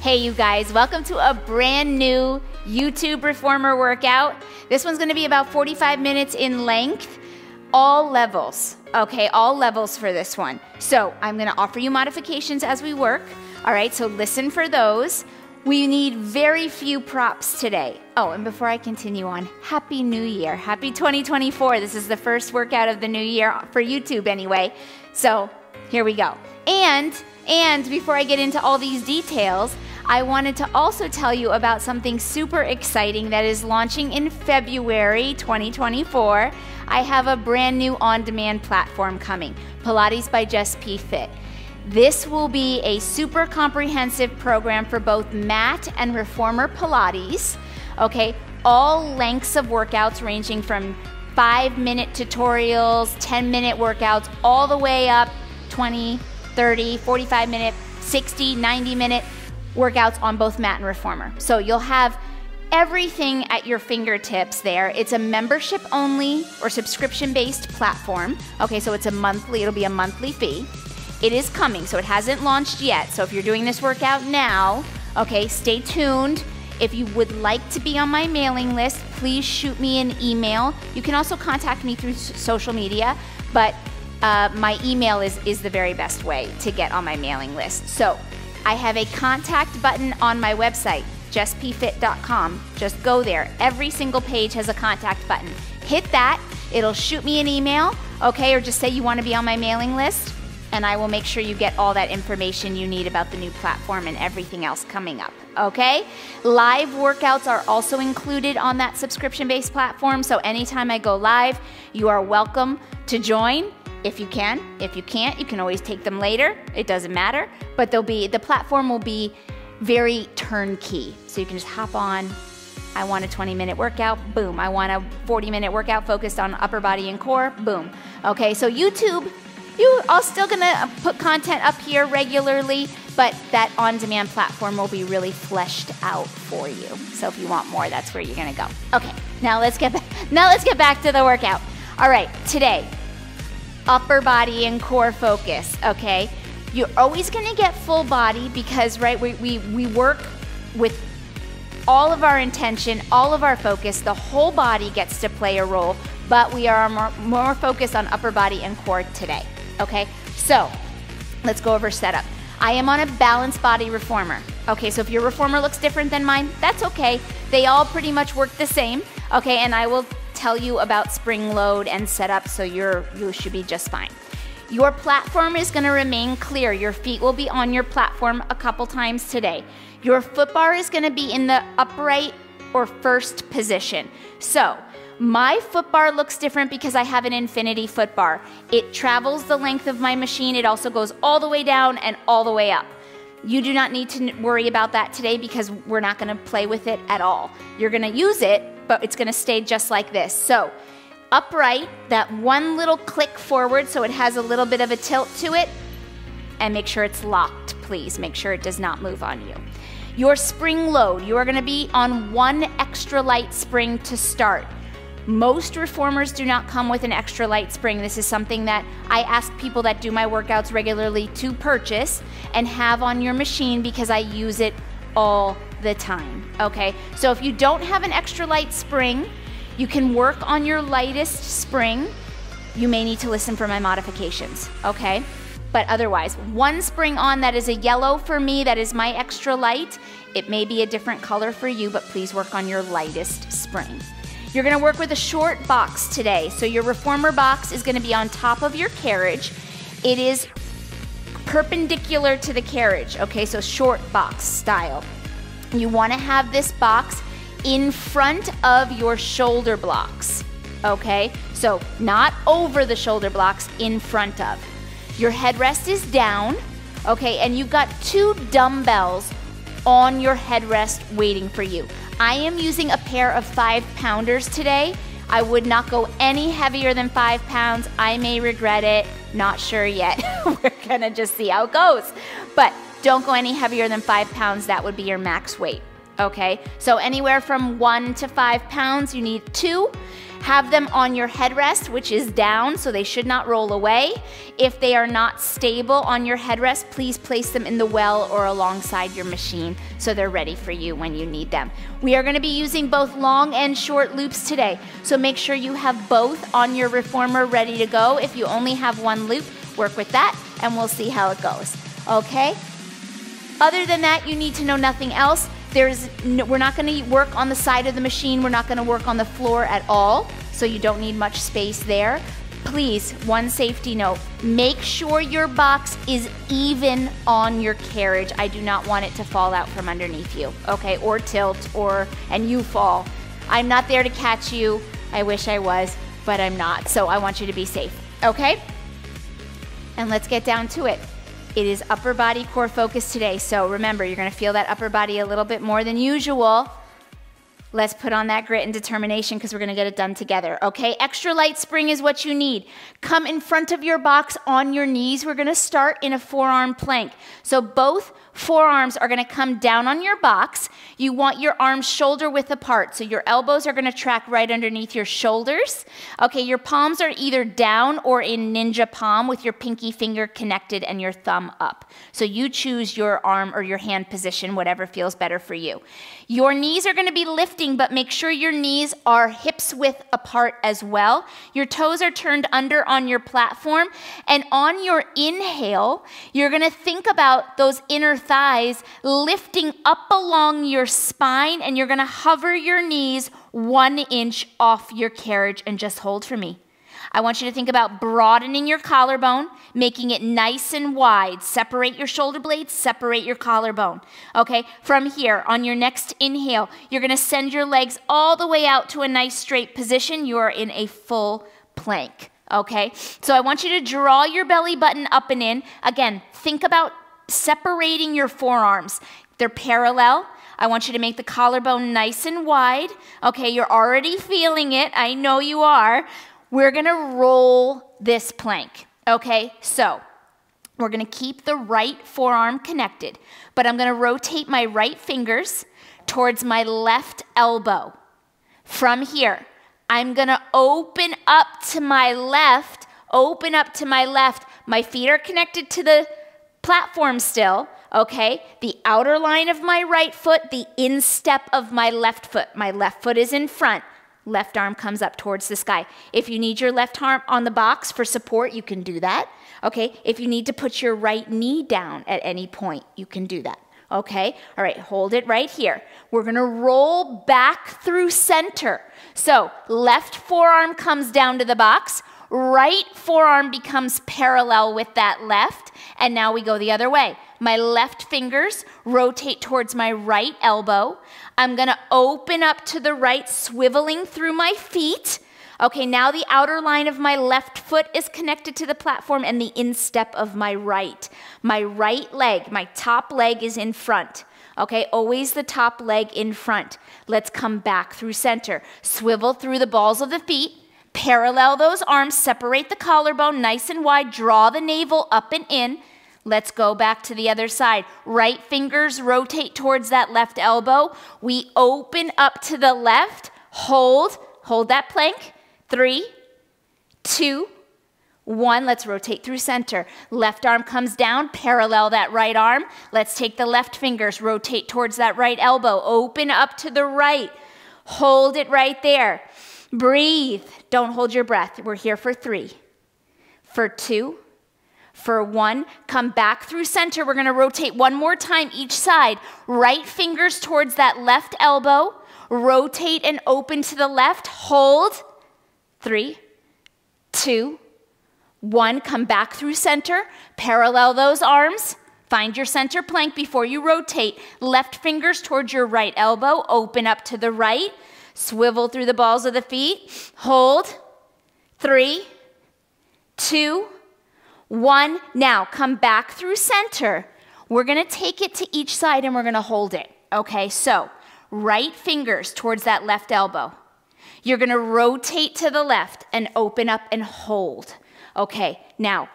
Hey you guys, welcome to a brand new YouTube reformer workout. This one's gonna be about 45 minutes in length, all levels, okay, all levels for this one. So I'm gonna offer you modifications as we work, all right, so listen for those. We need very few props today. Oh, and before I continue on, Happy New Year, Happy 2024. This is the first workout of the new year for YouTube anyway. So here we go. And before I get into all these details, I wanted to also tell you about something super exciting that is launching in February 2024. I have a brand new on-demand platform coming, Pilates by JessPFit. This will be a super comprehensive program for both mat and reformer Pilates, okay? All lengths of workouts ranging from 5-minute tutorials, 10-minute workouts, all the way up 20, 30, 45-minute, 60, 90-minute workouts on both mat and reformer. So you'll have everything at your fingertips there. It's a membership only or subscription based platform. Okay, so it'll be a monthly fee. It is coming, so it hasn't launched yet. So if you're doing this workout now, okay, stay tuned. If you would like to be on my mailing list, please shoot me an email. You can also contact me through social media, but my email is the very best way to get on my mailing list. So I have a contact button on my website, JessPFit.com. Just go there. Every single page has a contact button. Hit that. It'll shoot me an email, okay, or just say you want to be on my mailing list, and I will make sure you get all that information you need about the new platform and everything else coming up, okay? Live workouts are also included on that subscription-based platform, so anytime I go live, you are welcome to join. If you can. If you can't, you can always take them later. It doesn't matter. But the platform will be very turnkey. So you can just hop on. I want a 20-minute workout. Boom. I want a 40-minute workout focused on upper body and core. Boom. Okay, so YouTube, you are still gonna put content up here regularly, but that on-demand platform will be really fleshed out for you. So if you want more, that's where you're gonna go. Okay, now let's get back to the workout. All right, today, upper body and core focus, okay? You're always gonna get full body because, right, we work with all of our intention, all of our focus, the whole body gets to play a role, but we are more focused on upper body and core today, okay? So, let's go over setup. I am on a balanced body reformer. Okay, so if your reformer looks different than mine, that's okay. They all pretty much work the same, okay? And I will tell you about spring load and setup, so you should be just fine. Your platform is gonna remain clear. Your feet will be on your platform a couple times today. Your foot bar is gonna be in the upright or first position. So, my foot bar looks different because I have an infinity foot bar. It travels the length of my machine. It also goes all the way down and all the way up. You do not need to worry about that today because we're not gonna play with it at all. You're gonna use it, but it's gonna stay just like this. So, upright, that one little click forward so it has a little bit of a tilt to it, and make sure it's locked, please. Make sure it does not move on you. Your spring load, you are gonna be on one extra light spring to start. Most reformers do not come with an extra light spring. This is something that I ask people that do my workouts regularly to purchase and have on your machine because I use it all the time, okay? So if you don't have an extra light spring, you can work on your lightest spring. You may need to listen for my modifications, okay? But otherwise, one spring on that is a yellow for me, that is my extra light. It may be a different color for you, but please work on your lightest spring. You're gonna work with a short box today. So your reformer box is gonna be on top of your carriage. It is perpendicular to the carriage, okay? So short box style. You wanna have this box in front of your shoulder blocks, okay? So not over the shoulder blocks, in front of. Your headrest is down, okay? And you've got 2 dumbbells on your headrest waiting for you. I am using a pair of 5-pounders today. I would not go any heavier than 5 pounds. I may regret it, not sure yet. We're gonna just see how it goes. But don't go any heavier than 5 pounds, that would be your max weight, okay? So anywhere from 1 to 5 pounds, you need 2. Have them on your headrest, which is down, so they should not roll away. If they are not stable on your headrest, please place them in the well or alongside your machine so they're ready for you when you need them. We are going to be using both long and short loops today, so make sure you have both on your reformer ready to go. If you only have one loop, work with that, and we'll see how it goes, okay? Other than that, you need to know nothing else. We're not going to work on the side of the machine. We're not going to work on the floor at all, so you don't need much space there. Please, one safety note, make sure your box is even on your carriage. I do not want it to fall out from underneath you, okay, or tilt, and you fall. I'm not there to catch you. I wish I was, but I'm not, so I want you to be safe, okay? And let's get down to it. It is upper body core focus today, so remember, you're gonna feel that upper body a little bit more than usual. Let's put on that grit and determination because we're gonna get it done together, okay? Extra light spring is what you need. Come in front of your box on your knees. We're gonna start in a forearm plank. So both forearms are gonna come down on your box. You want your arms shoulder width apart, so your elbows are gonna track right underneath your shoulders. Okay, your palms are either down or in ninja palm with your pinky finger connected and your thumb up. So you choose your arm or your hand position, whatever feels better for you. Your knees are gonna be lifting, but make sure your knees are hips width apart as well. Your toes are turned under on your platform, and on your inhale, you're gonna think about those inner thighs lifting up along your spine, and you're gonna hover your knees 1 inch off your carriage and just hold for me. I want you to think about broadening your collarbone, making it nice and wide. Separate your shoulder blades, separate your collarbone. Okay, from here, on your next inhale, you're gonna send your legs all the way out to a nice straight position. You are in a full plank, okay? So I want you to draw your belly button up and in. Again, think about separating your forearms. They're parallel. I want you to make the collarbone nice and wide. Okay, you're already feeling it. I know you are. We're gonna roll this plank, okay? So we're gonna keep the right forearm connected, but I'm gonna rotate my right fingers towards my left elbow. From here, I'm gonna open up to my left, My feet are connected to the platform still, okay? The outer line of my right foot, the instep of my left foot. My left foot is in front. Left arm comes up towards the sky. If you need your left arm on the box for support, you can do that, okay? If you need to put your right knee down at any point, you can do that, okay? All right, hold it right here. We're gonna roll back through center. So left forearm comes down to the box, right forearm becomes parallel with that left, and now we go the other way. My left fingers rotate towards my right elbow. I'm gonna open up to the right, swiveling through my feet. Okay, now the outer line of my left foot is connected to the platform and the instep of my right. My right leg, my top leg is in front. Okay, always the top leg in front. Let's come back through center. Swivel through the balls of the feet. Parallel those arms, separate the collarbone nice and wide, draw the navel up and in. Let's go back to the other side. Right fingers rotate towards that left elbow. We open up to the left, hold that plank. 3, 2, 1, let's rotate through center. Left arm comes down, parallel that right arm. Let's take the left fingers, rotate towards that right elbow. Open up to the right, hold it right there. Breathe, don't hold your breath. We're here for 3, for 2, for 1, come back through center. We're gonna rotate one more time each side. Right fingers towards that left elbow. Rotate and open to the left. Hold. 3, 2, 1. Come back through center. Parallel those arms. Find your center plank before you rotate. Left fingers towards your right elbow. Open up to the right. Swivel through the balls of the feet. Hold. 3, 2, 1. Now come back through center. We're gonna take it to each side and we're gonna hold it. Okay, so right fingers towards that left elbow. You're gonna rotate to the left and open up and hold. Okay, now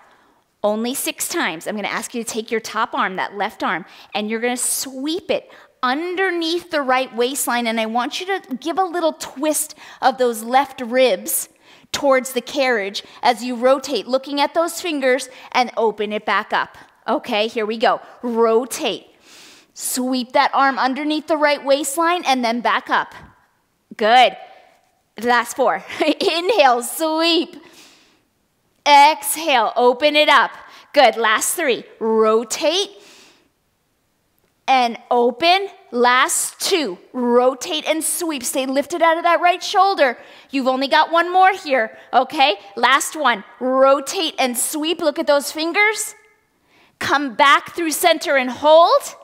only 6 times. I'm gonna ask you to take your top arm, that left arm, and you're gonna sweep it underneath the right waistline, and I want you to give a little twist of those left ribs towards the carriage as you rotate, looking at those fingers, and open it back up. Okay, here we go. Rotate. Sweep that arm underneath the right waistline and then back up. Good. Last 4. Inhale, sweep. Exhale, open it up. Good. Last 3. Rotate and open. Last 2. Rotate and sweep. Stay lifted out of that right shoulder. You've only got 1 more here. Okay. Last 1. Rotate and sweep. Look at those fingers. Come back through center and hold.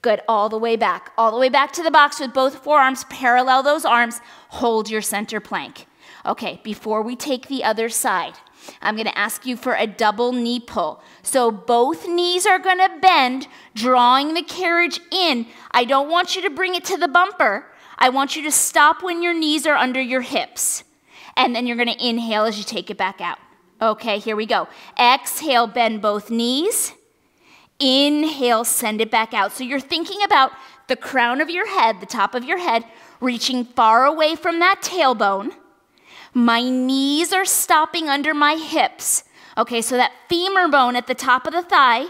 Good, all the way back to the box with both forearms. Parallel those arms. Hold your center plank. Okay, before we take the other side, I'm gonna ask you for a double knee pull. So both knees are gonna bend, drawing the carriage in. I don't want you to bring it to the bumper. I want you to stop when your knees are under your hips. And then you're gonna inhale as you take it back out. Okay, here we go. Exhale, bend both knees. Inhale, send it back out. So you're thinking about the crown of your head, the top of your head, reaching far away from that tailbone. My knees are stopping under my hips. Okay, so that femur bone at the top of the thigh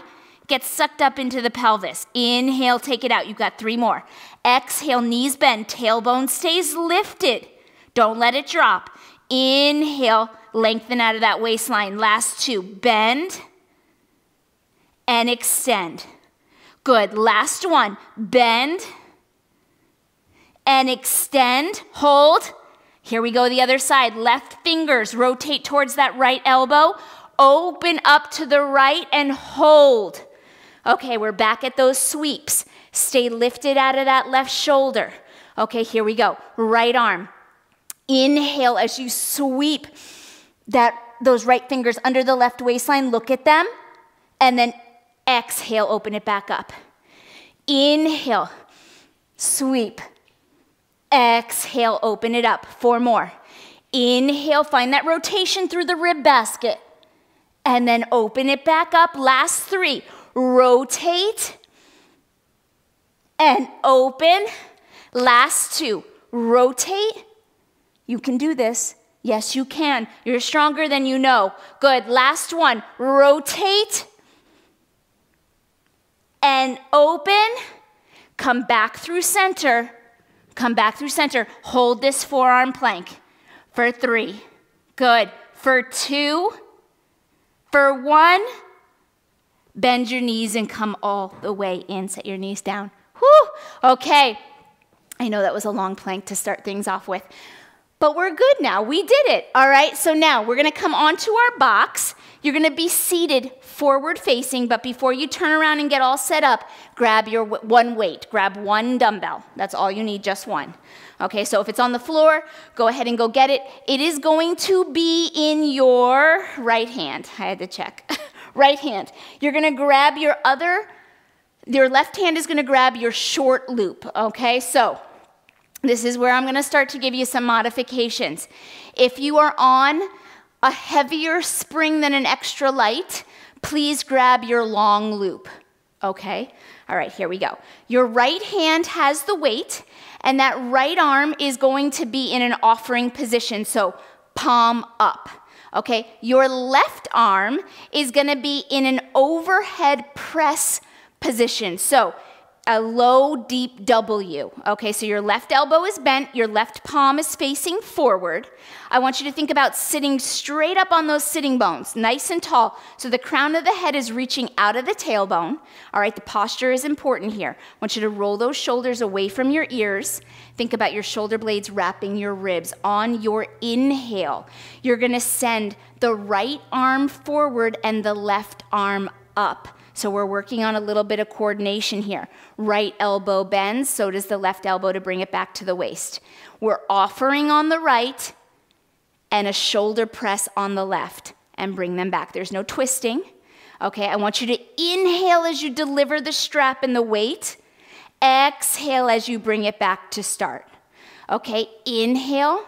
gets sucked up into the pelvis. Inhale, take it out. You've got 3 more. Exhale, knees bend, tailbone stays lifted. Don't let it drop. Inhale, lengthen out of that waistline. Last 2, bend and extend. Good, last 1, bend and extend, hold. Here we go, the other side. Left fingers rotate towards that right elbow. Open up to the right and hold. Okay, we're back at those sweeps. Stay lifted out of that left shoulder. Okay, here we go. Right arm. Inhale as you sweep those right fingers under the left waistline. Look at them. And then exhale, open it back up. Inhale, sweep. Exhale, open it up. 4 more. Inhale, find that rotation through the rib basket. And then open it back up. Last 3. Rotate and open. Last 2. Rotate. You can do this. Yes, you can. You're stronger than you know. Good. Last 1. Rotate and open. Come back through center. Come back through center. Hold this forearm plank for 3. Good. For 2. For 1. Bend your knees and come all the way in. Set your knees down. Whew. Okay. I know that was a long plank to start things off with, but we're good now. We did it. All right. So now we're going to come onto our box. You're going to be seated forward facing, but before you turn around and get all set up, grab your 1 weight. Grab 1 dumbbell. That's all you need, just 1. Okay, so if it's on the floor, go ahead and go get it. It is going to be in your right hand. I had to check. Right hand. You're going to grab your left hand is going to grab your short loop. Okay, so this is where I'm going to start to give you some modifications. If you are on a heavier spring than an extra light, please grab your long loop, okay? All right, here we go. Your right hand has the weight, and that right arm is going to be in an offering position, so palm up, okay? Your left arm is gonna be in an overhead press position, so a low, deep W. Okay, so your left elbow is bent, your left palm is facing forward. I want you to think about sitting straight up on those sitting bones, nice and tall, so the crown of the head is reaching out of the tailbone. All right, the posture is important here. I want you to roll those shoulders away from your ears. Think about your shoulder blades wrapping your ribs. On your inhale, you're gonna send the right arm forward and the left arm up. So we're working on a little bit of coordination here. Right elbow bends, so does the left elbow to bring it back to the waist. We're offering on the right and a shoulder press on the left and bring them back. There's no twisting. Okay, I want you to inhale as you deliver the strap and the weight. Exhale as you bring it back to start. Okay, inhale.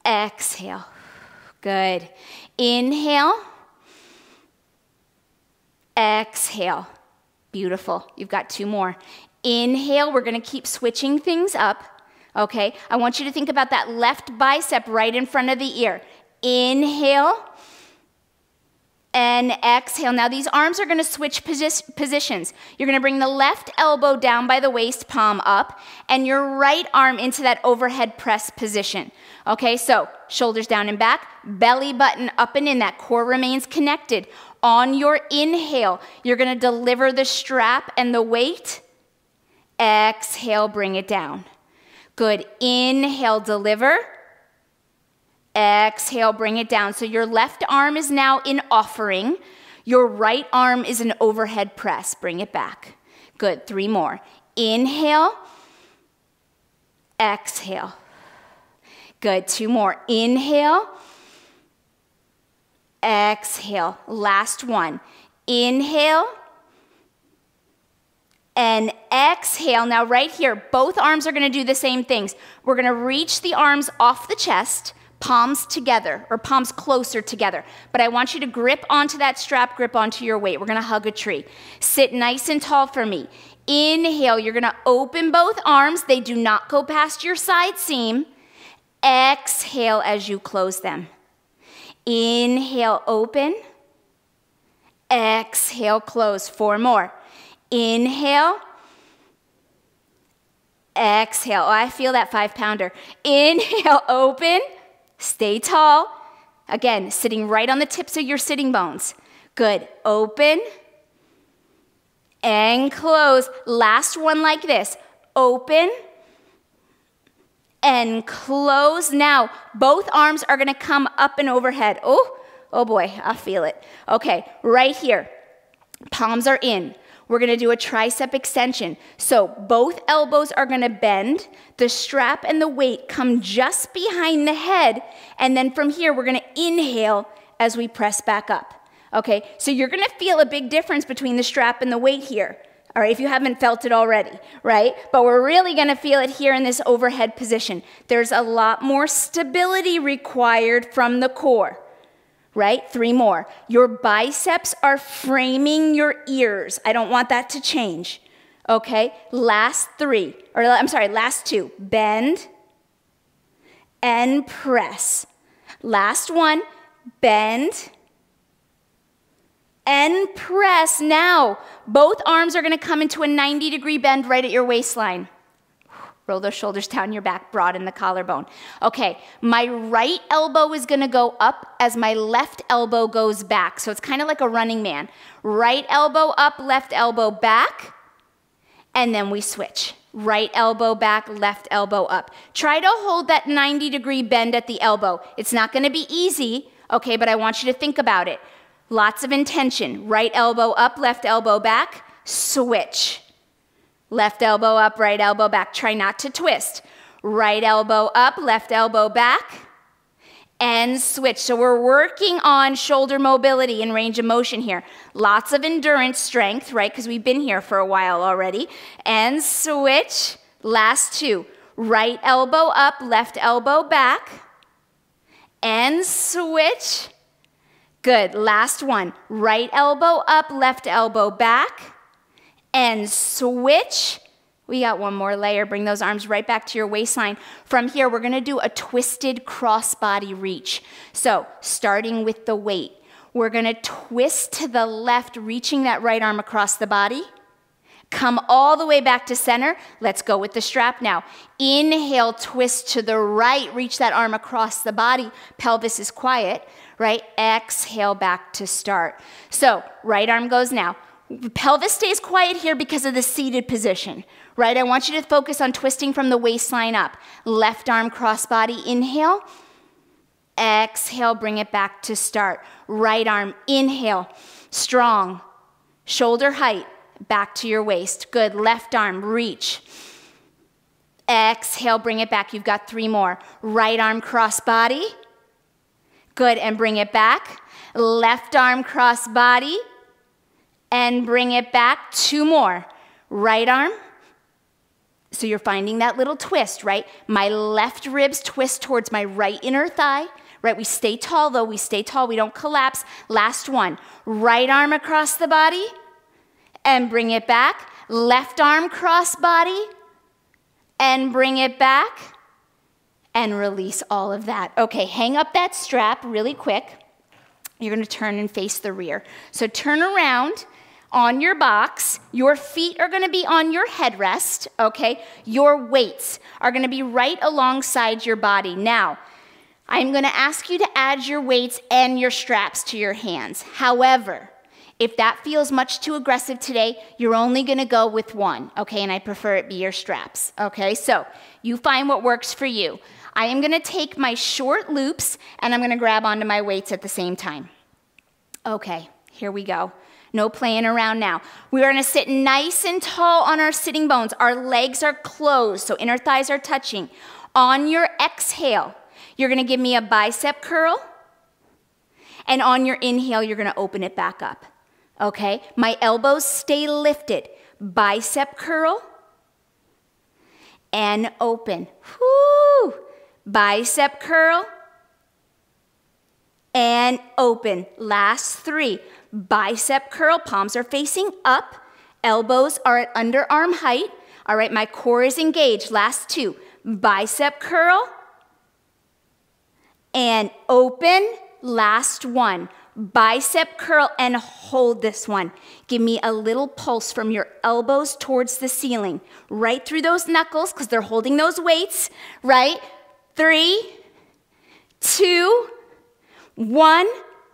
Exhale. Good. Inhale. Exhale. Beautiful. You've got 2 more. Inhale, we're going to keep switching things up. Okay, I want you to think about that left bicep right in front of the ear. Inhale and exhale. Now these arms are going to switch positions. You're going to bring the left elbow down by the waist, palm up, and your right arm into that overhead press position. Okay, so shoulders down and back, belly button up and in, that core remains connected. On your inhale, you're going to deliver the strap and the weight. Exhale, bring it down. Good. Inhale, deliver. Exhale, bring it down. So your left arm is now in offering. Your right arm is an overhead press. Bring it back. Good. 3 more. Inhale. Exhale. Good. 2 more. Inhale. Exhale. Last one. Inhale. And exhale. Now right here, both arms are going to do the same things. We're going to reach the arms off the chest, palms together, or palms closer together. But I want you to grip onto that strap, grip onto your weight. We're going to hug a tree. Sit nice and tall for me. Inhale, you're going to open both arms. They do not go past your side seam. Exhale as you close them. Inhale, open. Exhale, close. 4 more. Inhale. Exhale. Oh, I feel that 5-pounder. Inhale, open. Stay tall. Again, sitting right on the tips of your sitting bones. Good. Open. And close. Last one like this. Open. And close. Now, both arms are going to come up and overhead. Oh boy, I feel it. Okay, right here. Palms are in. We're going to do a tricep extension. So both elbows are going to bend. The strap and the weight come just behind the head. And then from here, we're going to inhale as we press back up. Okay, so you're going to feel a big difference between the strap and the weight here. All right, if you haven't felt it already, right? But we're really going to feel it here in this overhead position. There's a lot more stability required from the core. Right? 3 more. Your biceps are framing your ears. I don't want that to change. Okay? Last 2. Bend and press. Last one. Bend and press. Now, both arms are going to come into a 90-degree bend right at your waistline. Roll those shoulders down your back, broaden the collarbone. Okay, my right elbow is going to go up as my left elbow goes back. So it's kind of like a running man. Right elbow up, left elbow back, and then we switch. Right elbow back, left elbow up. Try to hold that 90-degree bend at the elbow. It's not going to be easy, okay, but I want you to think about it. Lots of intention. Right elbow up, left elbow back, switch. Left elbow up, right elbow back. Try not to twist. Right elbow up, left elbow back, and switch. So we're working on shoulder mobility and range of motion here. Lots of endurance strength, right? Because we've been here for a while already. And switch. Last 2. Right elbow up, left elbow back, and switch. Good. Last one. Right elbow up, left elbow back, and switch. We got one more layer. Bring those arms right back to your waistline. From here, we're going to do a twisted crossbody reach. So starting with the weight, we're going to twist to the left, reaching that right arm across the body. Come all the way back to center. Let's go with the strap now. Inhale, twist to the right. Reach that arm across the body. Pelvis is quiet, right? Exhale, back to start. So right arm goes now. Pelvis stays quiet here because of the seated position, right? I want you to focus on twisting from the waistline up. Left arm crossbody, inhale. Exhale, bring it back to start. Right arm, inhale. Strong. Shoulder height, back to your waist. Good. Left arm, reach. Exhale, bring it back. You've got 3 more. Right arm crossbody. Good, and bring it back. Left arm crossbody. And bring it back. 2 more. Right arm. So you're finding that little twist, right? My left ribs twist towards my right inner thigh, right? We stay tall though. We stay tall. We don't collapse. Last one. Right arm across the body. and bring it back. Left arm cross body and bring it back and release all of that. Okay, hang up that strap really quick. You're gonna turn and face the rear. So turn around on your box. Your feet are gonna be on your headrest, okay? Your weights are gonna be right alongside your body. Now, I'm gonna ask you to add your weights and your straps to your hands. However, if that feels much too aggressive today, you're only gonna go with one, okay? And I prefer it be your straps, okay? So you find what works for you. I am gonna take my short loops and I'm gonna grab onto my weights at the same time. Okay, here we go. No playing around now. We're gonna sit nice and tall on our sitting bones. Our legs are closed, so inner thighs are touching. On your exhale, you're gonna give me a bicep curl, and on your inhale, you're gonna open it back up, okay? My elbows stay lifted. Bicep curl, and open. Whoo! Bicep curl, and open. Last three. Bicep curl, palms are facing up, elbows are at underarm height. All right, my core is engaged. Last two. Bicep curl, and open. Last one. Bicep curl and hold this one. Give me a little pulse from your elbows towards the ceiling. Right through those knuckles, because they're holding those weights, right? 3, 2, 1.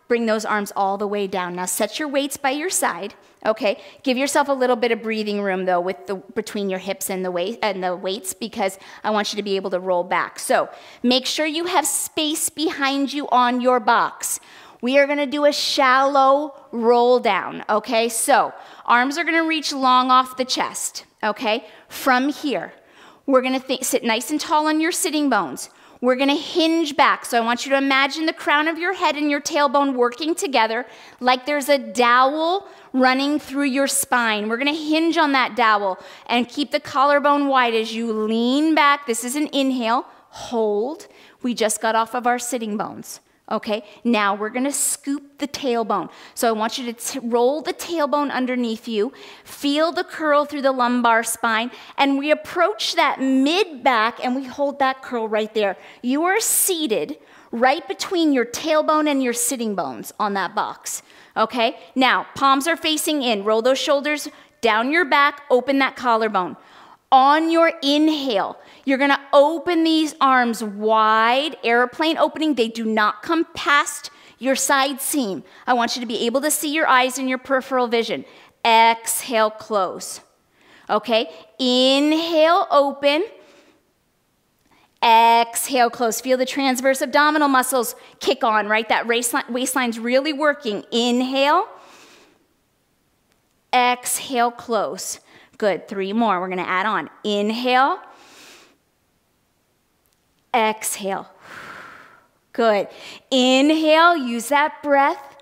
Bring those arms all the way down. Now set your weights by your side, okay? Give yourself a little bit of breathing room though between your hips and the weights, because I want you to be able to roll back. So make sure you have space behind you on your box. We are gonna do a shallow roll down, okay? So arms are gonna reach long off the chest, okay? From here, we're gonna sit nice and tall on your sitting bones. We're gonna hinge back. So I want you to imagine the crown of your head and your tailbone working together like there's a dowel running through your spine. We're gonna hinge on that dowel and keep the collarbone wide as you lean back. This is an inhale, hold. We just got off of our sitting bones. Okay, now we're gonna scoop the tailbone. So I want you to roll the tailbone underneath you, feel the curl through the lumbar spine, and we approach that mid-back and we hold that curl right there. You are seated right between your tailbone and your sitting bones on that box. Okay, now palms are facing in. Roll those shoulders down your back, open that collarbone. On your inhale, you're gonna open these arms wide, airplane opening. They do not come past your side seam. I want you to be able to see your eyes and your peripheral vision. Exhale, close. Okay, inhale, open. Exhale, close. Feel the transverse abdominal muscles kick on, right? That waistline's really working. Inhale. Exhale, close. Good, 3 more. We're gonna add on. Inhale. Exhale. Good. Inhale, use that breath.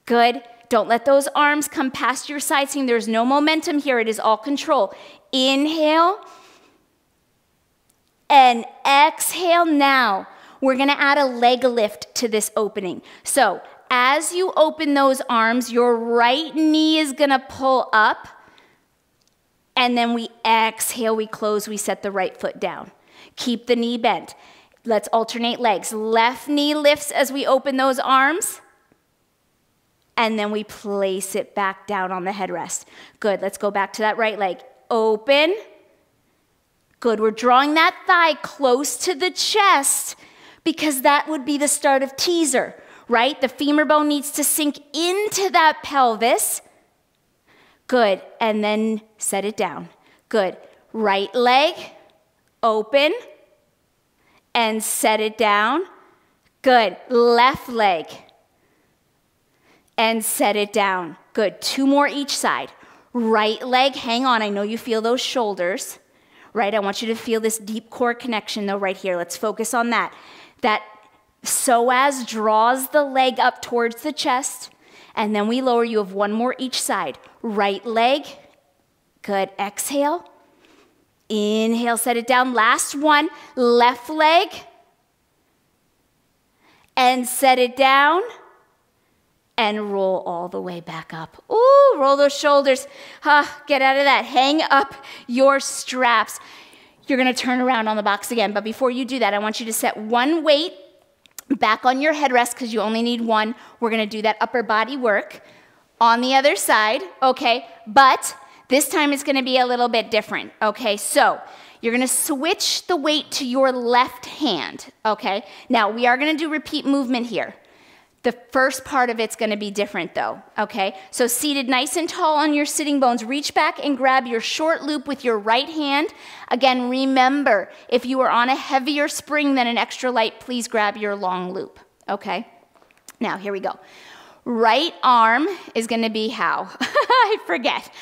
Good. Don't let those arms come past your side seam. There's no momentum here. It is all control. Inhale. And exhale. Now, we're gonna add a leg lift to this opening. So, as you open those arms, your right knee is gonna pull up. And then we exhale, we close, we set the right foot down. Keep the knee bent. Let's alternate legs. Left knee lifts as we open those arms. And then we place it back down on the headrest. Good, let's go back to that right leg. Open. Good, we're drawing that thigh close to the chest because that would be the start of teaser, right? The femur bone needs to sink into that pelvis. Good, and then set it down. Good, right leg, open, and set it down. Good, left leg, and set it down. Good, 2 more each side. Right leg, hang on, I know you feel those shoulders, right? I want you to feel this deep core connection though right here. Let's focus on that. That psoas draws the leg up towards the chest, and then we lower. You have 1 more each side. Right leg, good, exhale. Inhale, set it down. Last one, left leg, and set it down. and roll all the way back up. Ooh, roll those shoulders. Get out of that. Hang up your straps. You're gonna turn around on the box again, but before you do that, I want you to set one weight back on your headrest because you only need one. We're gonna do that upper body work on the other side, okay? But this time it's gonna be a little bit different, okay? So you're gonna switch the weight to your left hand, okay? Now we are gonna do repeat movement here. The first part of it's gonna be different though, okay? So seated nice and tall on your sitting bones, reach back and grab your short loop with your right hand. Again, remember, if you are on a heavier spring than an extra light, please grab your long loop, okay? Now, here we go. Right arm is gonna be how? I forget.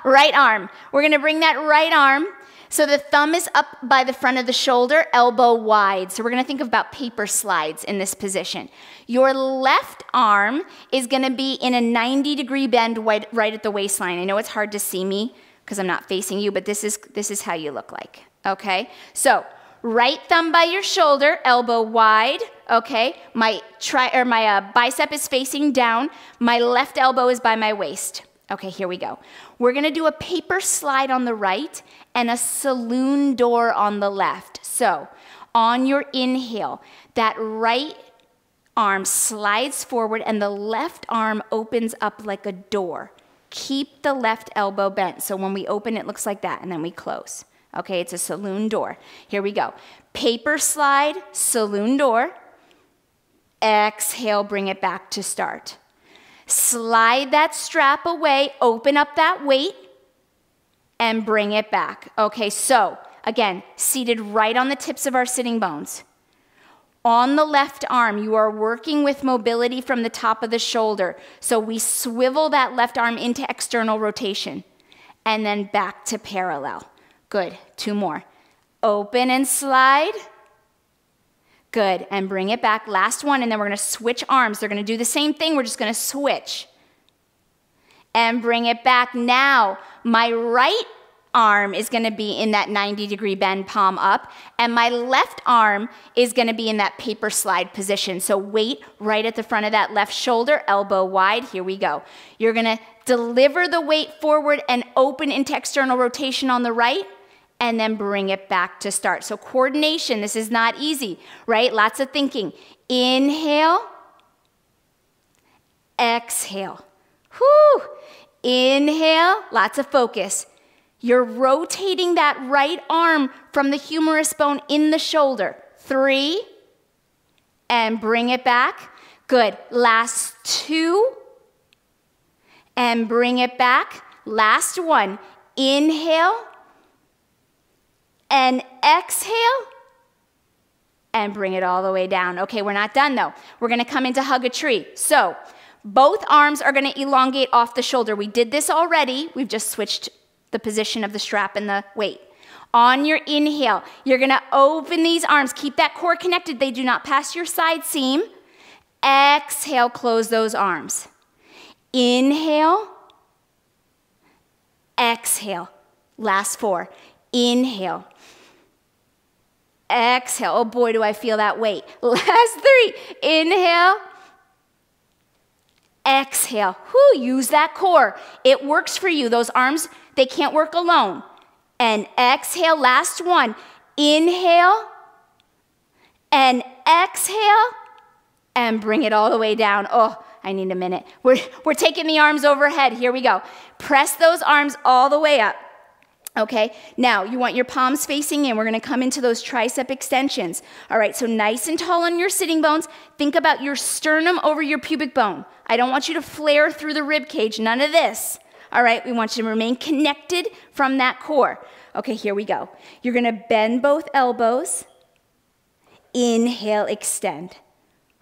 Right arm. We're gonna bring that right arm so the thumb is up by the front of the shoulder, elbow wide. So we're gonna think about paper slides in this position. Your left arm is gonna be in a 90-degree bend right at the waistline. I know it's hard to see me because I'm not facing you, but this is how you look like, okay? So right thumb by your shoulder, elbow wide, okay? My bicep is facing down. My left elbow is by my waist. Okay, here we go. We're gonna do a paper slide on the right and a saloon door on the left. So on your inhale, that right arm slides forward and the left arm opens up like a door. Keep the left elbow bent. So when we open, it looks like that, and then we close. Okay, it's a saloon door. Here we go. Paper slide, saloon door. Exhale, bring it back to start. Slide that strap away, open up that weight, and bring it back. Okay, so again, seated right on the tips of our sitting bones. On the left arm, you are working with mobility from the top of the shoulder. So we swivel that left arm into external rotation, and then back to parallel. Good, 2 more. Open and slide. Good, and bring it back. Last one, and then we're gonna switch arms. They're gonna do the same thing, we're just gonna switch. And bring it back. Now, my right arm is gonna be in that 90-degree bend, palm up, and my left arm is gonna be in that paper slide position. So weight right at the front of that left shoulder, elbow wide, here we go. You're gonna deliver the weight forward and open into external rotation on the right, and then bring it back to start. So coordination, this is not easy, right? Lots of thinking. Inhale, exhale. Whew. Inhale, lots of focus. You're rotating that right arm from the humerus bone in the shoulder. 3, and bring it back. Good, last 2, and bring it back. Last one, inhale, and exhale, and bring it all the way down. Okay, we're not done though. We're gonna come into hug a tree. So both arms are gonna elongate off the shoulder. We did this already. We've just switched the position of the strap and the weight. On your inhale, you're gonna open these arms. Keep that core connected. They do not pass your side seam. Exhale, close those arms. Inhale, exhale. Last 4. Inhale. Exhale. Oh boy, do I feel that weight. Last 3. Inhale. Exhale. Whew, use that core. It works for you. Those arms, they can't work alone. And exhale. Last one. Inhale. And exhale. And bring it all the way down. Oh, I need a minute. We're taking the arms overhead. Here we go. Press those arms all the way up. Okay, now you want your palms facing in. We're gonna come into those tricep extensions. All right, so nice and tall on your sitting bones. Think about your sternum over your pubic bone. I don't want you to flare through the rib cage, none of this. All right, we want you to remain connected from that core. Okay, here we go. You're gonna bend both elbows. Inhale, extend.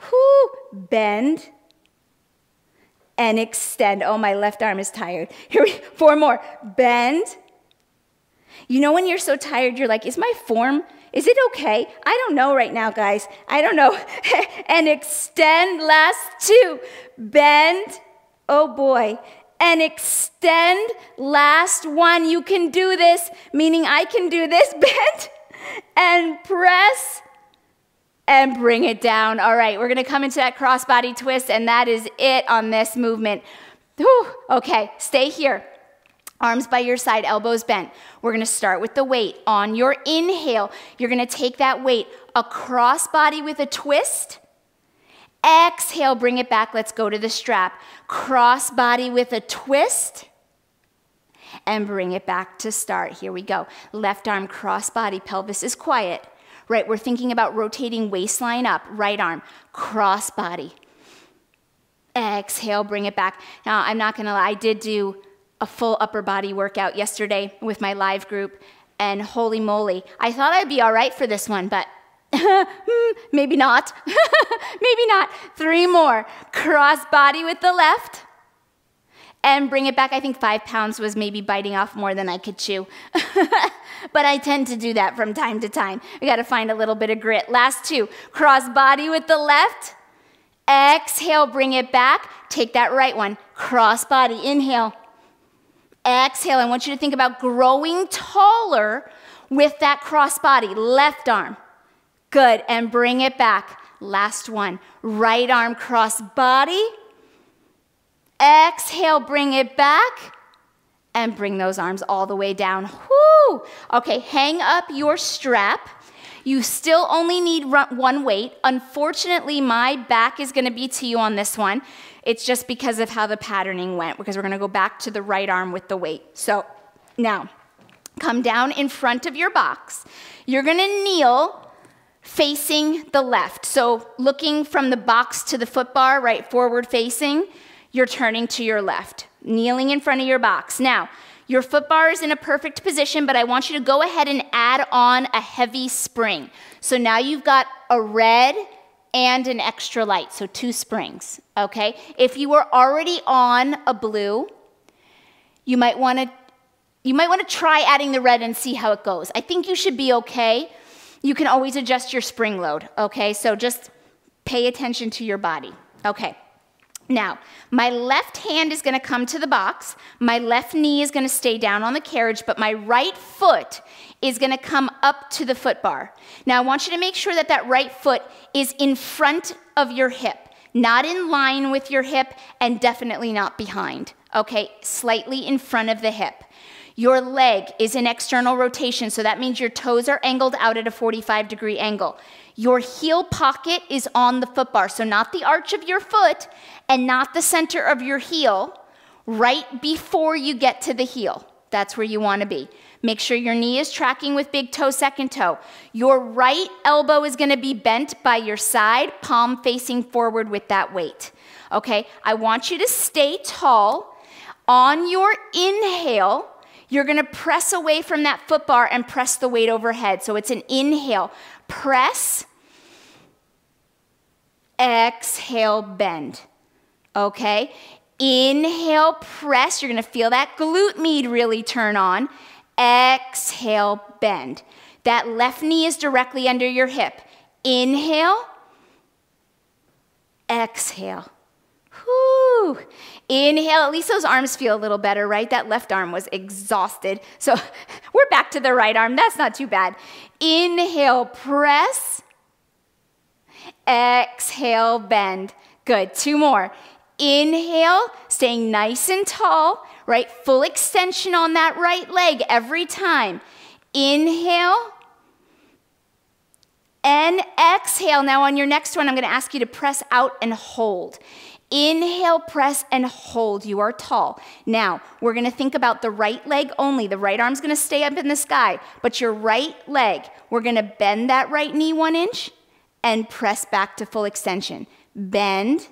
Whoo, bend and extend. Oh, my left arm is tired. Here we 4 more. Bend. You know when you're so tired, you're like, is my form, is it okay? I don't know right now, guys. I don't know. And extend, last 2. Bend, oh boy. And extend, last 1. You can do this, meaning I can do this. Bend and press. and bring it down. All right, we're gonna come into that crossbody twist, and that is it on this movement. Whew. Okay, stay here. Arms by your side, elbows bent. We're gonna start with the weight. On your inhale, you're gonna take that weight across body with a twist. Exhale, bring it back. Let's go to the strap. Cross body with a twist. And bring it back to start. Here we go. Left arm, cross body, pelvis is quiet. Right, we're thinking about rotating waistline up. Right arm, cross body. Exhale, bring it back. Now, I'm not gonna lie, I did do a full upper body workout yesterday with my live group, and holy moly, I thought I'd be all right for this one, but maybe not. Maybe not. 3 more. Cross body with the left, and bring it back. I think 5 pounds was maybe biting off more than I could chew. But I tend to do that from time to time. We gotta find a little bit of grit. Last 2. Cross body with the left. Exhale, bring it back. Take that right one. Cross body, inhale. Exhale, I want you to think about growing taller with that cross body. Left arm. Good, and bring it back. Last one. Right arm, cross body. Exhale, bring it back. And bring those arms all the way down. Whoo! Okay, hang up your strap. You still only need 1 weight. Unfortunately, my back is gonna be to you on this one. It's just because of how the patterning went, because we're gonna go back to the right arm with the weight. So now, come down in front of your box. You're gonna kneel facing the left. So looking from the box to the foot bar, right, forward facing, you're turning to your left, kneeling in front of your box. Now, your foot bar is in a perfect position, but I want you to go ahead and add on a heavy spring. So now you've got a red and an extra light, so 2 springs, okay? If you were already on a blue, you might want to try adding the red and see how it goes. I think you should be okay. You can always adjust your spring load, okay? So just pay attention to your body, okay? Now, my left hand is gonna come to the box, my left knee is gonna stay down on the carriage, but my right foot is gonna come up to the foot bar. Now, I want you to make sure that that right foot is in front of your hip, not in line with your hip, and definitely not behind, okay? Slightly in front of the hip. Your leg is in external rotation, so that means your toes are angled out at a 45-degree angle. Your heel pocket is on the foot bar, so not the arch of your foot and not the center of your heel, right before you get to the heel. That's where you want to be. Make sure your knee is tracking with big toe, second toe. Your right elbow is going to be bent by your side, palm facing forward with that weight. Okay, I want you to stay tall. On your inhale, you're gonna press away from that foot bar and press the weight overhead. So it's an inhale, press, exhale, bend, okay? Inhale, press, you're gonna feel that glute med really turn on. Exhale, bend. That left knee is directly under your hip. Inhale, exhale. Whew. Inhale, at least those arms feel a little better, right? That left arm was exhausted. So we're back to the right arm, that's not too bad. Inhale, press. Exhale, bend. Good, 2 more. Inhale, staying nice and tall, right? Full extension on that right leg every time. Inhale. And exhale. Now on your next one, I'm gonna ask you to press out and hold. Inhale, press, and hold. You are tall. Now, we're gonna think about the right leg only. The right arm's gonna stay up in the sky, but your right leg, we're gonna bend that right knee 1 inch and press back to full extension. Bend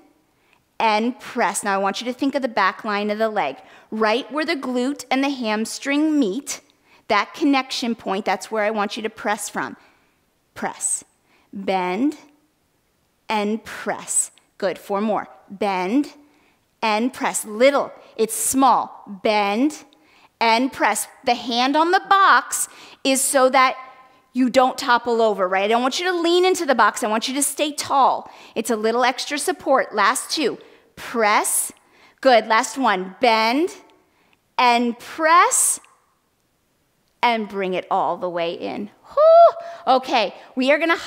and press. Now, I want you to think of the back line of the leg. Right where the glute and the hamstring meet, that connection point, that's where I want you to press from. Press, bend, and press. Good, 4 more. Bend and press. Little, it's small. Bend and press. The hand on the box is so that you don't topple over, right? I don't want you to lean into the box. I want you to stay tall. It's a little extra support. Last 2. Press. Good, last 1. Bend and press and bring it all the way in. Whew. Okay, we are gonna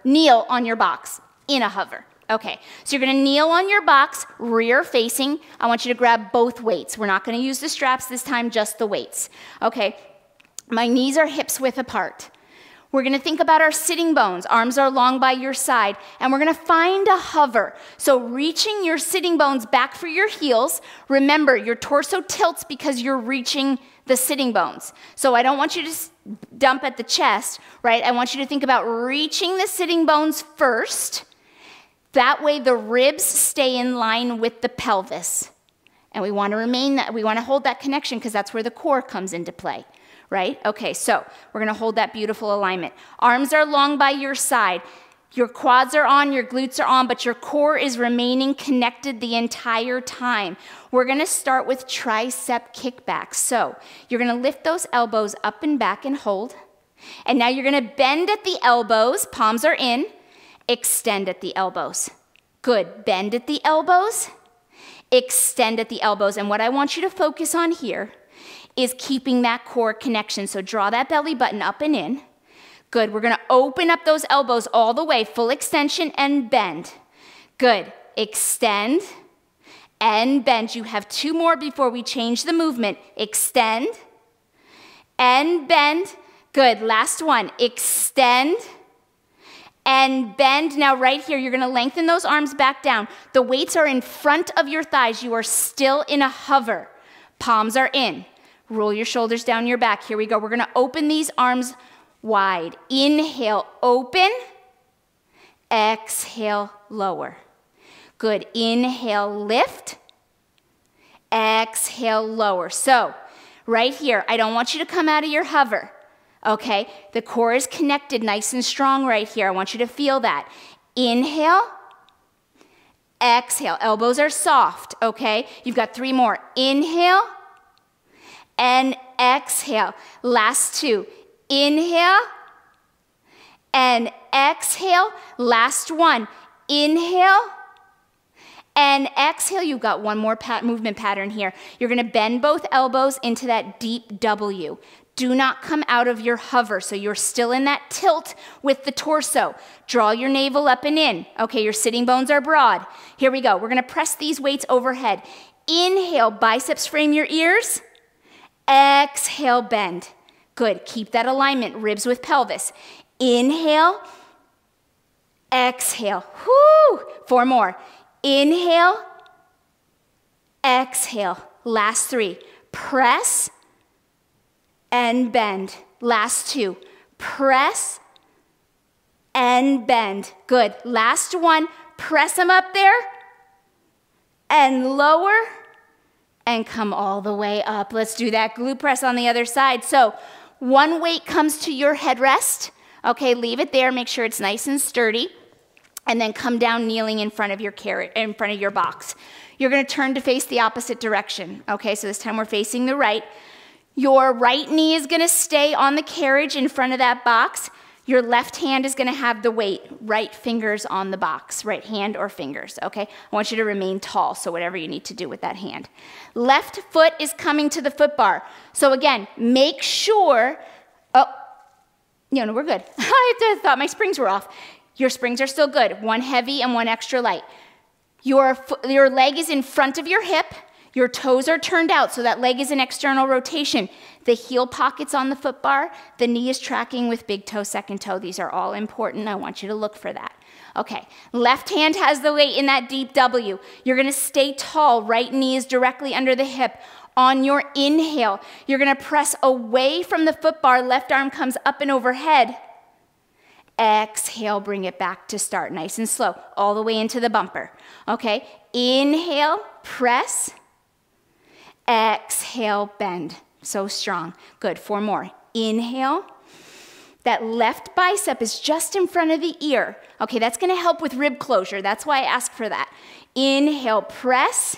kneel on your box in a hover. Okay, so you're gonna kneel on your box, rear facing. I want you to grab both weights. We're not gonna use the straps this time, just the weights. Okay, my knees are hips width apart. We're gonna think about our sitting bones. Arms are long by your side, and we're gonna find a hover. So reaching your sitting bones back for your heels. Remember, your torso tilts because you're reaching the sitting bones. So I don't want you to dump at the chest, right? I want you to think about reaching the sitting bones first. That way the ribs stay in line with the pelvis. And we want to hold that connection because that's where the core comes into play, right? Okay, so we're going to hold that beautiful alignment. Arms are long by your side. Your quads are on, your glutes are on, but your core is remaining connected the entire time. We're going to start with tricep kickbacks. So you're going to lift those elbows up and back and hold. And now you're going to bend at the elbows, palms are in. Extend at the elbows. Good. Bend at the elbows. Extend at the elbows. And what I want you to focus on here is keeping that core connection. So draw that belly button up and in. Good. We're going to open up those elbows all the way, full extension and bend. Good. Extend and bend. You have 2 more before we change the movement. Extend and bend. Good. Last one. Extend and bend. Now right here, you're gonna lengthen those arms back down. The weights are in front of your thighs. You are still in a hover. Palms are in. Roll your shoulders down your back. Here we go. We're gonna open these arms wide. Inhale, open. Exhale, lower. Good. Inhale, lift. Exhale, lower. So right here, I don't want you to come out of your hover. Okay, the core is connected nice and strong right here. I want you to feel that. Inhale, exhale. Elbows are soft, okay? You've got 3 more. Inhale and exhale. Last 2. Inhale and exhale. Last 1. Inhale and exhale. You've got 1 more movement pattern here. You're gonna bend both elbows into that deep W. Do not come out of your hover, so you're still in that tilt with the torso. Draw your navel up and in. Okay, your sitting bones are broad. Here we go. We're gonna press these weights overhead. Inhale, biceps frame your ears. Exhale, bend. Good, keep that alignment, ribs with pelvis. Inhale, exhale. Whoo! 4 more. Inhale, exhale. Last 3. Press and bend. Last 2. Press and bend. Good. Last 1. Press them up there and lower and come all the way up. Let's do that glute press on the other side. So 1 weight comes to your headrest. Okay, leave it there. Make sure it's nice and sturdy. And then come down kneeling in front of your box. You're going to turn to face the opposite direction. Okay, so this time we're facing the right. Your right knee is gonna stay on the carriage in front of that box. Your left hand is gonna have the weight, right fingers on the box, right hand or fingers, okay? I want you to remain tall, so whatever you need to do with that hand. Left foot is coming to the foot bar. So again, make sure, no, we're good. I thought my springs were off. Your springs are still good. 1 heavy and 1 extra light. Your leg is in front of your hip. Your toes are turned out, so that leg is in external rotation. The heel pocket's on the foot bar. The knee is tracking with big toe, second toe. These are all important. I want you to look for that. Okay, left hand has the weight in that deep W. You're gonna stay tall. Right knee is directly under the hip. On your inhale, you're gonna press away from the foot bar. Left arm comes up and overhead. Exhale, bring it back to start. Nice and slow, all the way into the bumper. Okay, inhale, press. Exhale, bend. So strong. Good. 4 more. Inhale. That left bicep is just in front of the ear. Okay, that's going to help with rib closure. That's why I asked for that. Inhale, press.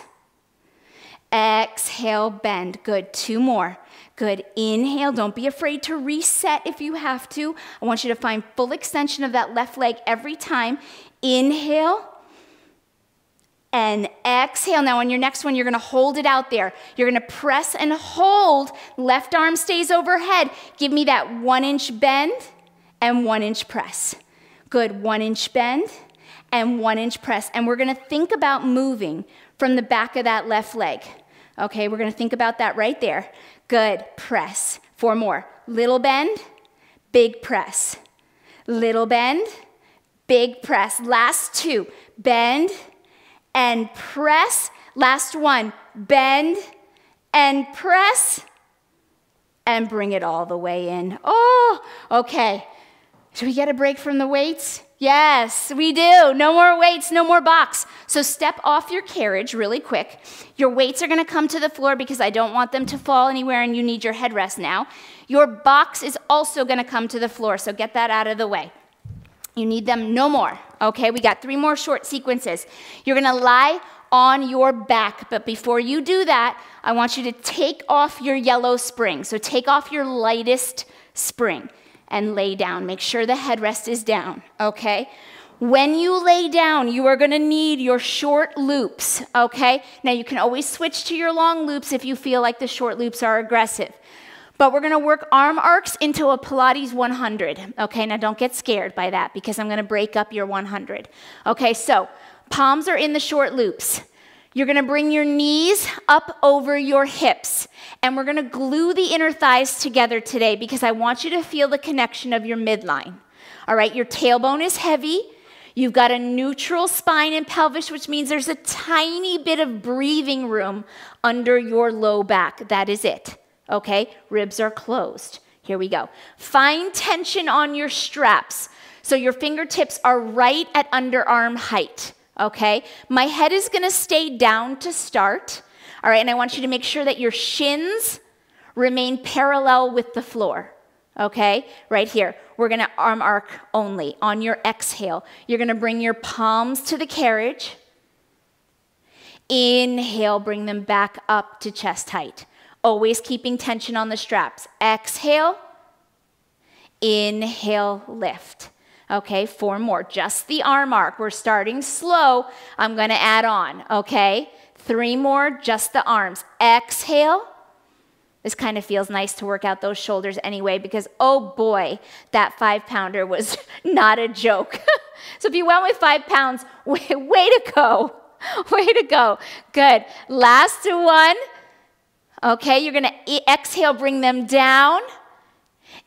Exhale, bend. Good. 2 more. Good. Inhale. Don't be afraid to reset if you have to. I want you to find full extension of that left leg every time. Inhale. And exhale. Now on your next one, you're gonna hold it out there. You're gonna press and hold. Left arm stays overhead. Give me that 1-inch bend and 1 inch press. Good, 1 inch bend and 1 inch press. And we're gonna think about moving from the back of that left leg. Okay, we're gonna think about that right there. Good, press. 4 more. Little bend, big press. Little bend, big press. Last 2, bend and press. Last 1, bend and press. And bring it all the way in. Oh, okay. Should we get a break from the weights? Yes, we do. No more weights, no more box. So step off your carriage really quick. Your weights are gonna come to the floor because I don't want them to fall anywhere and you need your headrest now. Your box is also gonna come to the floor, so get that out of the way. You need them no more, okay? We got 3 more short sequences. You're gonna lie on your back, but before you do that, I want you to take off your yellow spring. So take off your lightest spring and lay down. Make sure the headrest is down, okay? When you lay down, you are gonna need your short loops, okay? Now you can always switch to your long loops if you feel like the short loops are aggressive. But we're gonna work arm arcs into a Pilates 100, okay? Now don't get scared by that because I'm gonna break up your 100. Okay, so palms are in the short loops. You're gonna bring your knees up over your hips, and we're gonna glue the inner thighs together today because I want you to feel the connection of your midline. All right, your tailbone is heavy. You've got a neutral spine and pelvis, which means there's a tiny bit of breathing room under your low back. That is it, okay? Ribs are closed. Here we go. Find tension on your straps so your fingertips are right at underarm height. Okay, my head is gonna stay down to start, all right, and I want you to make sure that your shins remain parallel with the floor, okay? Right here, we're gonna arm arc only. On your exhale, you're gonna bring your palms to the carriage. Inhale, bring them back up to chest height. Always keeping tension on the straps. Exhale, inhale, lift. Okay, 4 more, just the arm arc. We're starting slow. I'm gonna add on, okay? 3 more, just the arms. Exhale. This kind of feels nice to work out those shoulders anyway because, oh boy, that 5-pounder was not a joke. So if you went with 5 pounds, way to go. Way to go. Good. Last 1. Okay, you're gonna exhale, bring them down.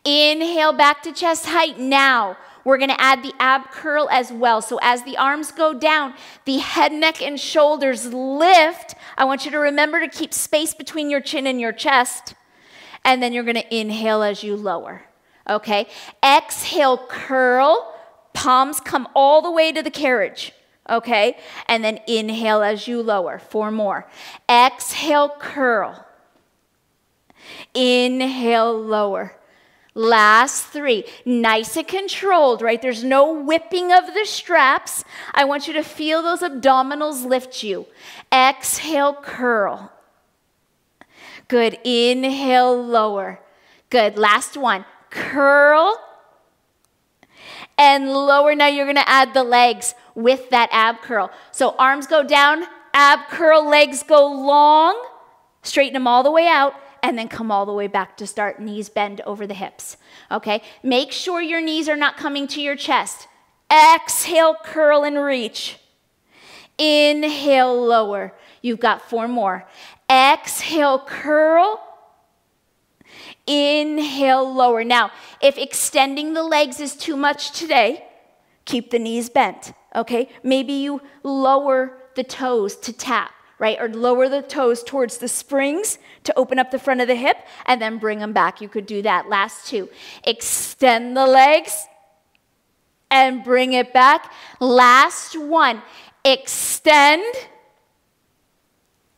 Inhale, back to chest height. Now, we're gonna add the ab curl as well. So as the arms go down, the head, neck, and shoulders lift. I want you to remember to keep space between your chin and your chest. And then you're gonna inhale as you lower, okay? Exhale, curl. Palms come all the way to the carriage, okay? And then inhale as you lower. 4 more. Exhale, curl. Inhale, lower. Last 3, nice and controlled, right? There's no whipping of the straps. I want you to feel those abdominals lift you. Exhale, curl. Good, inhale, lower. Good, last 1, curl and lower. Now you're gonna add the legs with that ab curl. So arms go down, ab curl, legs go long, straighten them all the way out, and then come all the way back to start. Knees bend over the hips, okay? Make sure your knees are not coming to your chest. Exhale, curl and reach. Inhale, lower. You've got 4 more. Exhale, curl. Inhale, lower. Now, if extending the legs is too much today, keep the knees bent, okay? Maybe you lower the toes to tap, right? Or lower the toes towards the springs to open up the front of the hip and then bring them back. You could do that. Last 2. Extend the legs and bring it back. Last 1. Extend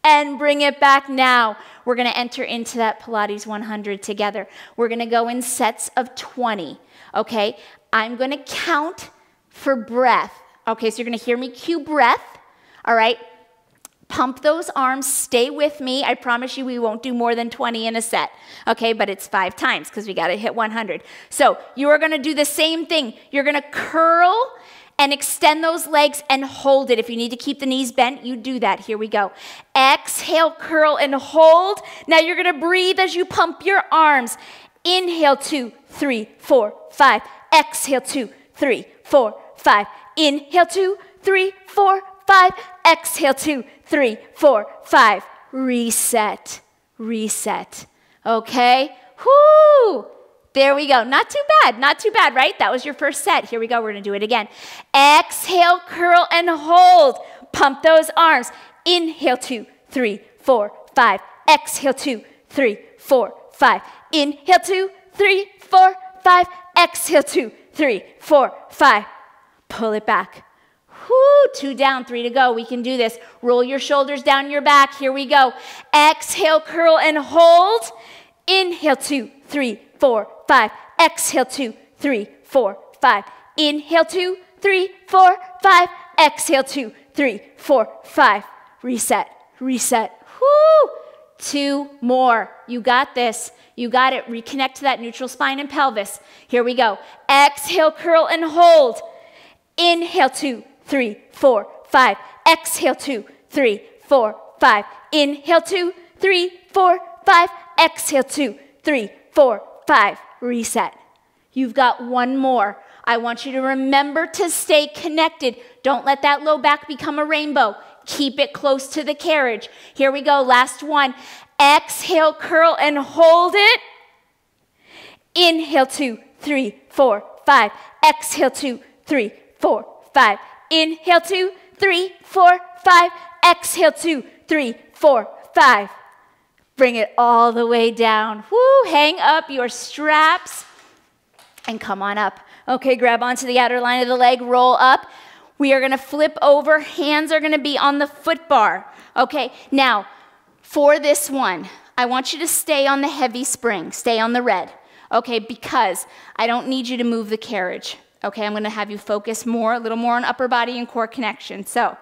and bring it back. Now, we're gonna enter into that Pilates 100 together. We're gonna go in sets of 20, okay? I'm gonna count for breath. Okay, so you're gonna hear me cue breath, all right? Pump those arms, stay with me. I promise you we won't do more than 20 in a set, okay? But it's 5 times because we gotta hit 100. So you are gonna do the same thing. You're gonna curl and extend those legs and hold it. If you need to keep the knees bent, you do that. Here we go. Exhale, curl and hold. Now you're gonna breathe as you pump your arms. Inhale, 2, 3, 4, 5. Exhale, 2, 3, 4, 5. Inhale, 2, 3, 4, 5. Exhale, 2, 3, 4, 5. Reset, reset. Okay? Whoo! There we go. Not too bad, right? That was your first set. Here we go. We're going to do it again. Exhale, curl, and hold. Pump those arms. Inhale, 2, 3, 4, 5. Exhale, 2, 3, 4, 5. Inhale, 2, 3, 4, 5. Exhale, 2, 3, 4, 5. Pull it back. Whoo, 2 down, 3 to go. We can do this. Roll your shoulders down your back. Here we go. Exhale, curl, and hold. Inhale, 2, 3, 4, 5. Exhale, 2, 3, 4, 5. Inhale, 2, 3, 4, 5. Exhale, 2, 3, 4, 5. Reset, reset. Whoo! 2 more. You got this. You got it. Reconnect to that neutral spine and pelvis. Here we go. Exhale, curl, and hold. Inhale, 2, 3, 4, 5. Exhale, 2, 3, 4, 5. Inhale, 2, 3, 4, 5. Exhale, 2, 3, 4, 5. Reset. You've got 1 more. I want you to remember to stay connected. Don't let that low back become a rainbow. Keep it close to the carriage. Here we go. Last one. Exhale, curl, and hold it. Inhale, 2, 3, 4, 5. Exhale, 2, 3, 4, 5. Inhale, 2, 3, 4, 5. Exhale, 2, 3, 4, 5. Bring it all the way down. Woo, hang up your straps and come on up. Okay, grab onto the outer line of the leg, roll up. We are going to flip over. Hands are going to be on the foot bar. Okay, now for this one, I want you to stay on the heavy spring. Stay on the red. Okay, because I don't need you to move the carriage. Okay, I'm going to have you focus more, a little more on upper body and core connection. So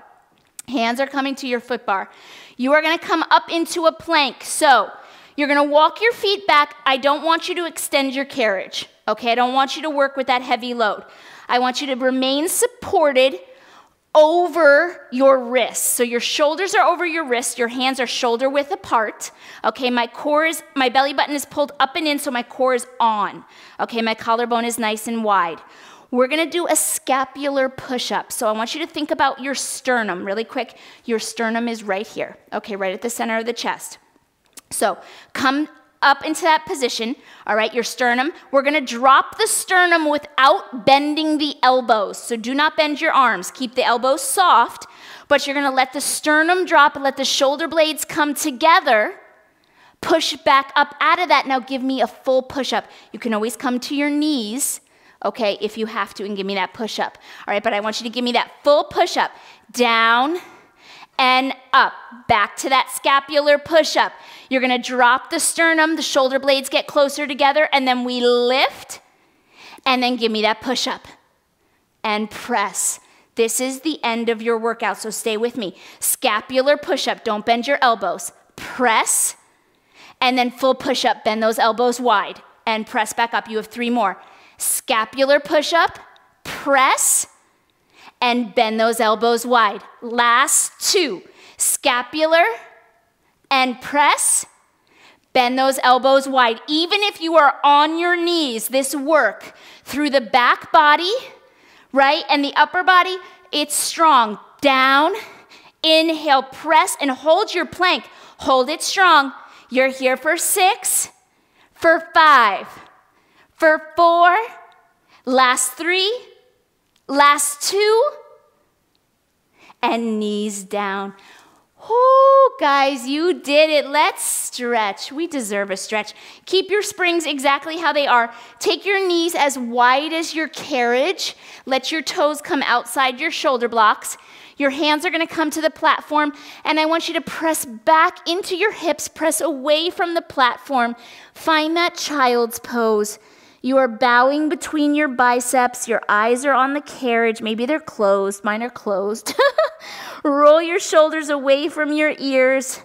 hands are coming to your foot bar. You are going to come up into a plank. So you're going to walk your feet back. I don't want you to extend your carriage. Okay, I don't want you to work with that heavy load. I want you to remain supported over your wrists. So your shoulders are over your wrists. Your hands are shoulder width apart. Okay, my belly button is pulled up and in, so my core is on. Okay, my collarbone is nice and wide. We're going to do a scapular push-up. So I want you to think about your sternum really quick. Your sternum is right here. Okay, right at the center of the chest. So come up into that position, all right, your sternum. We're going to drop the sternum without bending the elbows. So do not bend your arms. Keep the elbows soft, but you're going to let the sternum drop and let the shoulder blades come together. Push back up out of that. Now give me a full push-up. You can always come to your knees, okay, if you have to, and give me that push-up. All right, but I want you to give me that full push-up. Down and up. Back to that scapular push-up. You're going to drop the sternum, the shoulder blades get closer together, and then we lift, and then give me that push-up. And press. This is the end of your workout, so stay with me. Scapular push-up, don't bend your elbows. Press, and then full push-up, bend those elbows wide, and press back up. You have 3 more. Scapular push-up, press, and bend those elbows wide. Last 2. Scapular and press, bend those elbows wide. Even if you are on your knees, this work through the back body, right, and the upper body, it's strong. Down, inhale, press, and hold your plank. Hold it strong. You're here for 6, for 5, for 4, last 3, last 2, and knees down. Oh, guys, you did it. Let's stretch. We deserve a stretch. Keep your springs exactly how they are. Take your knees as wide as your carriage. Let your toes come outside your shoulder blocks. Your hands are going to come to the platform, and I want you to press back into your hips, press away from the platform. Find that child's pose. You are bowing between your biceps. Your eyes are on the carriage. Maybe they're closed. Mine are closed. Roll your shoulders away from your ears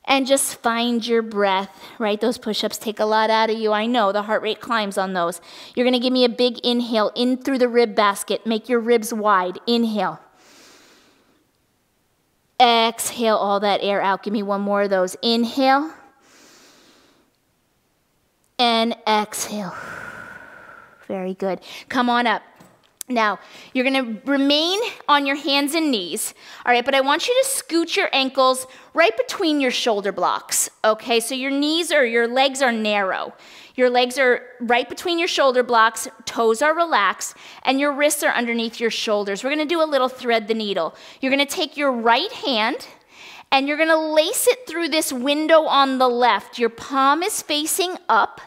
and just find your breath, right? Those push-ups take a lot out of you. I know the heart rate climbs on those. You're going to give me a big inhale in through the rib basket. Make your ribs wide. Inhale. Exhale all that air out. Give me 1 more of those. Inhale. And exhale. Very good. Come on up. Now, you're gonna remain on your hands and knees, all right, but I want you to scoot your ankles right between your shoulder blocks, okay? So your knees or your legs are narrow. Your legs are right between your shoulder blocks, toes are relaxed, and your wrists are underneath your shoulders. We're gonna do a little thread the needle. You're gonna take your right hand and you're gonna lace it through this window on the left. Your palm is facing up,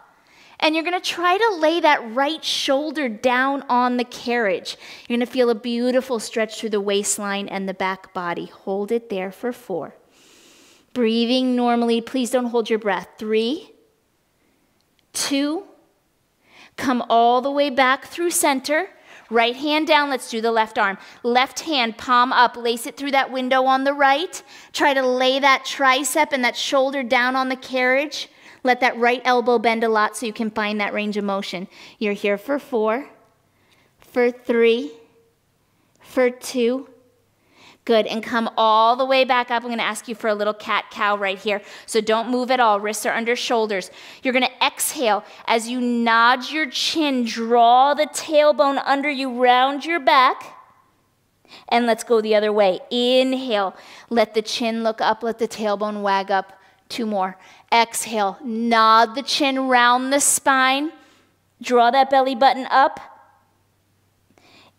and you're gonna try to lay that right shoulder down on the carriage. You're gonna feel a beautiful stretch through the waistline and the back body. Hold it there for 4. Breathing normally, please don't hold your breath. 3, 2, come all the way back through center. Right hand down, let's do the left arm. Left hand, palm up, lace it through that window on the right. Try to lay that tricep and that shoulder down on the carriage. Let that right elbow bend a lot so you can find that range of motion. You're here for 4, for 3, for 2. Good, and come all the way back up. I'm gonna ask you for a little cat-cow right here. So don't move at all, wrists are under shoulders. You're gonna exhale as you nod your chin, draw the tailbone under you, round your back. And let's go the other way. Inhale, let the chin look up, let the tailbone wag up. 2 more. Exhale, nod the chin round the spine. Draw that belly button up.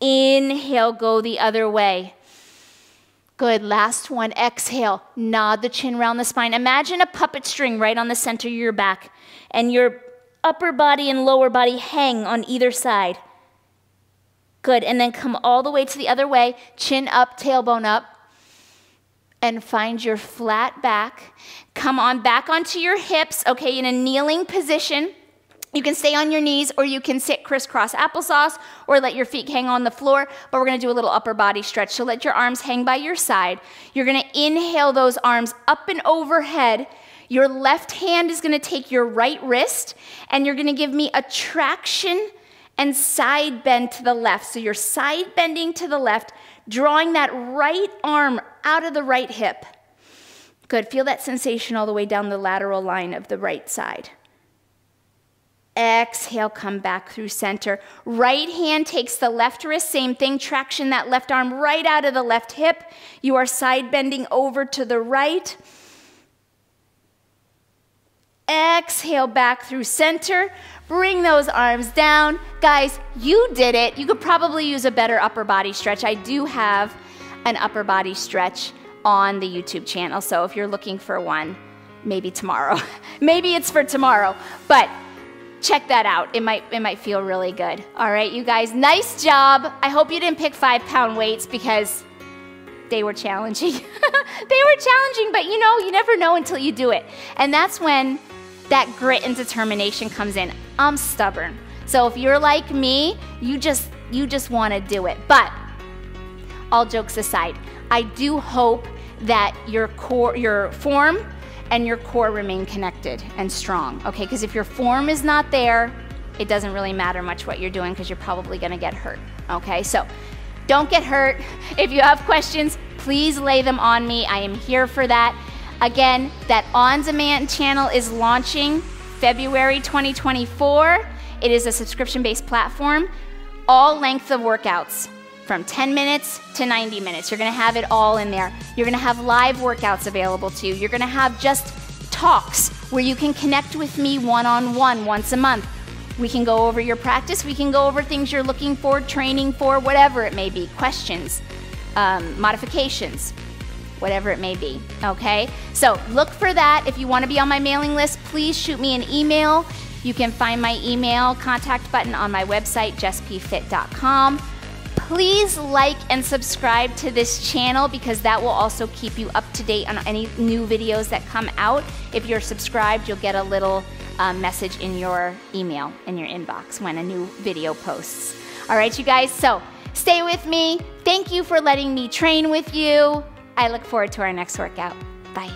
Inhale, go the other way. Good, last one. Exhale, nod the chin round the spine. Imagine a puppet string right on the center of your back, and your upper body and lower body hang on either side. Good, and then come all the way to the other way. Chin up, tailbone up. And find your flat back. Come on back onto your hips, okay, in a kneeling position. You can stay on your knees or you can sit crisscross applesauce or let your feet hang on the floor, but we're gonna do a little upper body stretch. So let your arms hang by your side. You're gonna inhale those arms up and overhead. Your left hand is gonna take your right wrist and you're gonna give me a traction and side bend to the left. So you're side bending to the left, drawing that right arm out of the right hip. Good, feel that sensation all the way down the lateral line of the right side. Exhale, come back through center. Right hand takes the left wrist, same thing, traction that left arm right out of the left hip. You are side bending over to the right. Exhale, back through center. Bring those arms down. Guys, you did it. You could probably use a better upper body stretch. I do have an upper body stretch on the YouTube channel, so if you're looking for one, maybe tomorrow. Maybe it's for tomorrow, but check that out. It might feel really good. All right, you guys, nice job. I hope you didn't pick 5-pound weights because they were challenging. They were challenging, but you know, you never know until you do it. And that's when that grit and determination comes in. I'm stubborn. So if you're like me, you just want to do it. But all jokes aside, I do hope that your form and your core remain connected and strong, okay? Because if your form is not there, it doesn't really matter much what you're doing because you're probably gonna get hurt, okay? So don't get hurt. If you have questions, please lay them on me. I am here for that. Again, that on-demand channel is launching February 2024. It is a subscription-based platform, all length of workouts, from 10 minutes to 90 minutes. You're gonna have it all in there. You're gonna have live workouts available to you. You're gonna have just talks where you can connect with me one-on-one once a month. We can go over your practice. We can go over things you're looking for, training for, whatever it may be, questions, modifications, whatever it may be, okay? So look for that. If you wanna be on my mailing list, please shoot me an email. You can find my email contact button on my website, JessPFit.com. Please like and subscribe to this channel because that will also keep you up to date on any new videos that come out. If you're subscribed, you'll get a little message in your email, in your inbox when a new video posts. All right, you guys, so stay with me. Thank you for letting me train with you. I look forward to our next workout. Bye.